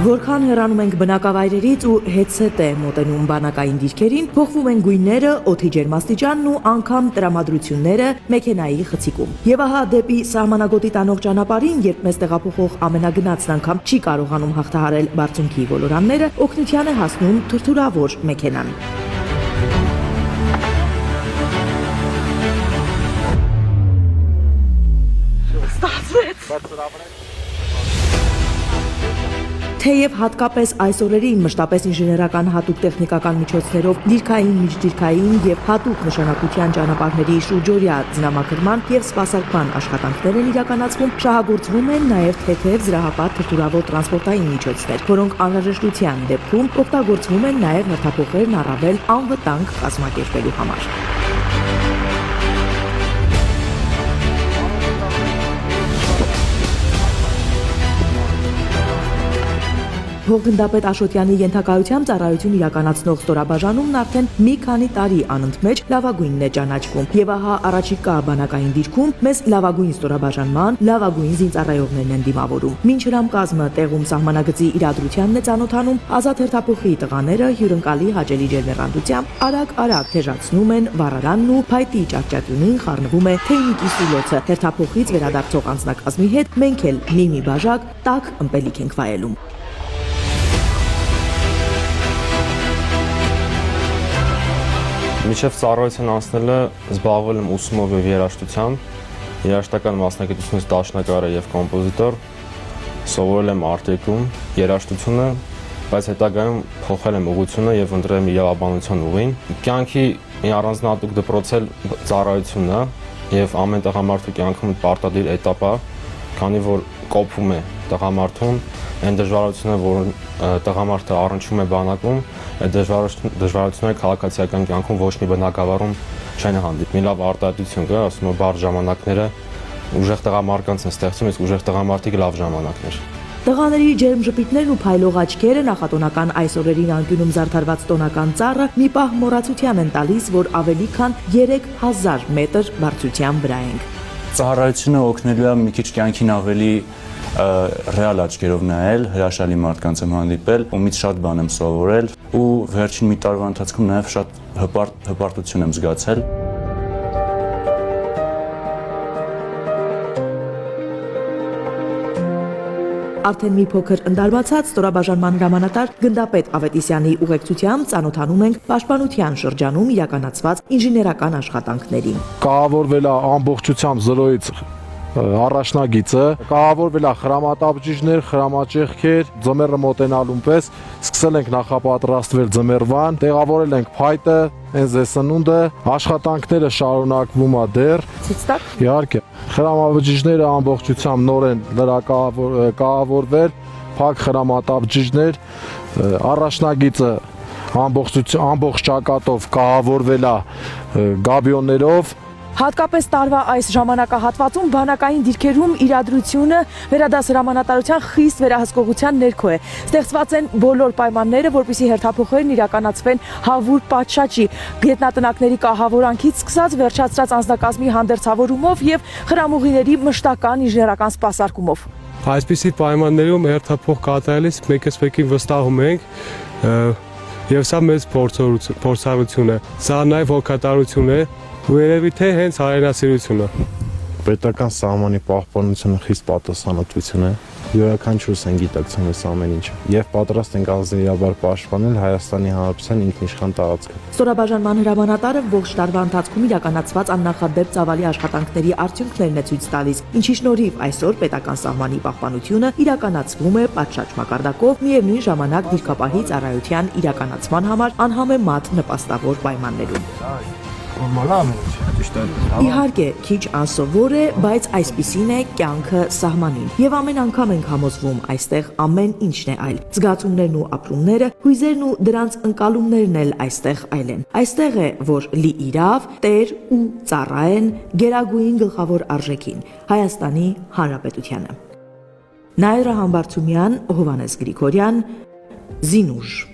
Որքան հեռանում ենք բնակավայրերից ու հետսետ է մոտենում բանակային դիրքերին, փոխվում են գույները, օդի ջերմաստիճանն ու անգամ տրամադրությունները մեքենայի խցիկում։ Եվ ահա դեպի սահմանագոտի տանող ճանապարհին, երբ մեզ տեղափոխող ամենագնացն անգամ չի կարողանում հաղթահարել բարձունքի ոլորանները, օգնության է հասնում թրթուրավոր մեքենան։ Թեև հատկապես այս օրերին մշտապես ինժեներական հատուկ տեխնիկական միջոցներով դիրքային, միջդիրքային եւ հատուկ նշանակության ճանապարհների շուրջօրյա ձնամաքրման եւ սպասարկման աշխատանքներ են իրականացվում, շահագործվում են նաեւ թեթև զրահապատ թրթուրավոր տրանսպորտային միջոցներ, որոնք անհրաժեշտության դեպքում օգտագործվում են նաեւ հերթափոխերն առավել անվտանգ կազմակերպելու համար։ Փոխգնդապետ Աշոտյանի ենթակայությամբ ծառայություն իրականացնող ստորաբաժանումն արդեն մի քանի տարի անընդմեջ լավագույնն է ճանաչվում։ Եվ ահա առաջիկա բանակային դիրքում մեզ լավագույն ստորաբաժանման, լավագույն զինծառայողներն են դիմավորում։ Մինչ հրամկազմը տեղում սահմանագծի իրադրությանն է ծանոթանում, ազատ հերթափոխի տղաները հյուրընկալի հաճելի ջերմեռանդությամբ արագ թեժացնում են վառարանն ու փայտի ճահճատյունին խառնվում է թեյնիկի սուլոցը։ Հերթափոխից վերադարձող անձնակազմի հետ մենք էլ մի բաժակ տաք ըմպելիք ենք վայելում։ Մինչև ծառայության անցնելը զբաղվել եմ ուսումով եւ երաժշտությամբ, երաժշտական մասնագիտությունից դաշնակահար եւ կոմպոզիտոր, սովորել եմ արտեկում, երաժշտությունը, բայց հետագայում փոխել եմ ուղղությունը եւ ընտրել եմ իրավաբանության ուղին։ Կյանքի մի առանձնահատուկ դպրոց էլ ծառայությունն է եւ ամեն տղամարդու կյանքում պարտադիր էտապ է, քանի որ կոփում է տղամարդուն այն դժվարությունը, որ տղամարդը առնչվում է բանակում, այդ դժվարությունները քաղաքացիական կյանքում ոչ մի բնակավարում չեն հանդիպում։ Մի լավ արտահայտություն կա, ասում եմ, բարդ ժամանակները ուժեղ տղամարդկանց են ստեղծում, իսկ ուժեղ տղամարդիկ լավ ժամանակներ։ Տղաների ջերմ ժպիտներն ու փայլող աչքերը նախատոնական այս օրերին անկյունում զարդարված տոնական ծառը մի պահ մոռացության են տալիս, որ ավելի քան 3000 մետր բարձրության վրա ենք։ Ծառայությունը օգնելու է մի քիչ կյանքին ավելի ռեալ աչքերով նայել, հրաշալի մարդկանց եմ հանդիպել, ումից շատ բան եմ սովորել ու վերջին մի տարվա ընթացքում նաև շատ հպարտություն եմ զգացել։ Արդեն մի փոքր ընդարմացած ստորաբաժանման հրամանատար գնդապետ Ավետիսյանի ուղեկցությամբ ծանոթանում ենք պաշտպանության շրջանում իրականացված ինժեներական աշխատանքներին։ Կահավորվել է ամբողջությամբ 0-ից առաջնագիծը, կահավորվել է խրամատաբջիջներ, խրամաճեղքեր, ձմեռը մոտենալուն պես սկսել ենք նախապատրաստվել ձմեռվան, տեղավորել ենք փայտը, հենց այս սնունդը, աշխատանքները շարունակվում է դեռ։ Իհարկե, խրամաբջիջները ամբողջությամբ նոր են կահավորվել, փակ խրամատաբջիջներ, առաջնագիծը ամբողջ ճակատով կահավորվել է գաբիոններով։ Հատկապես տարվա այս ժամանակահատվածում բանակային դիրքերում իրադրությունը վերադաս հրամանատարության խիստ վերահսկողության ներքո է։ Ստեղծված են բոլոր պայմանները, որպեսզի հերթափոխերն իրականացվեն հավուր պատշաճի, գետնատնակների կահավորանքից սկսած վերջացրած անձնակազմի հանդերձավորումով եւ խրամուղիների մշտական ինժեներական սպասարկումով։ Այսպիսի պայմաններում հերթափոխ կատարելիս մեկս մեկին վստահում ենք եւ սա մեծ փորձառություն է։ Սա նաեւ հոգատարություն է ու երևի թե հենց հայրենասիրությունը։ Պետական սահմանի պահպանությունը խիստ պատասխանատվություն է։ Յուրաքանչյուրս են գիտակցում այս ամեն ինչը եւ պատրաստ ենք ազնվաբար պաշտպանել Հայաստանի Հանրապետության ինքնիշխան տարածքը։ Ստորաբաժանման հրամանատարը ողջ տարվա ընթացքում իրականացված աննախադեպ ծավալի աշխատանքների արդյունքներն է ցույց տալիս, ինչի շնորհիվ այսօր պետական սահմանի պահպանությունը իրականացվում է պատշաճ մակարդակով, միևնույն ժամանակ դիրքապահի ծառայության իրականացման համար անհամեմատ նպաստավոր պայմաններում։ Իհարկե, քիչ անսովոր է, բայց այսպիսին է կյանքը սահմանին։ Եվ ամեն անգամ ենք համոզվում, այստեղ ամեն ինչն է այլ։ Զգացումներն ու ապրումները, հույզերն ու դրանց ընկալումներն էլ այստեղ այլ են։ Այստեղ է, որ լի իրավ, տեր ու ծառա են գերագույն գլխավոր արժեքին՝ Հայաստանի Հանրապետությանը։ Նաիրա Համբարձումյան, Հովհաննես Գրիգորյան, Զինուժ։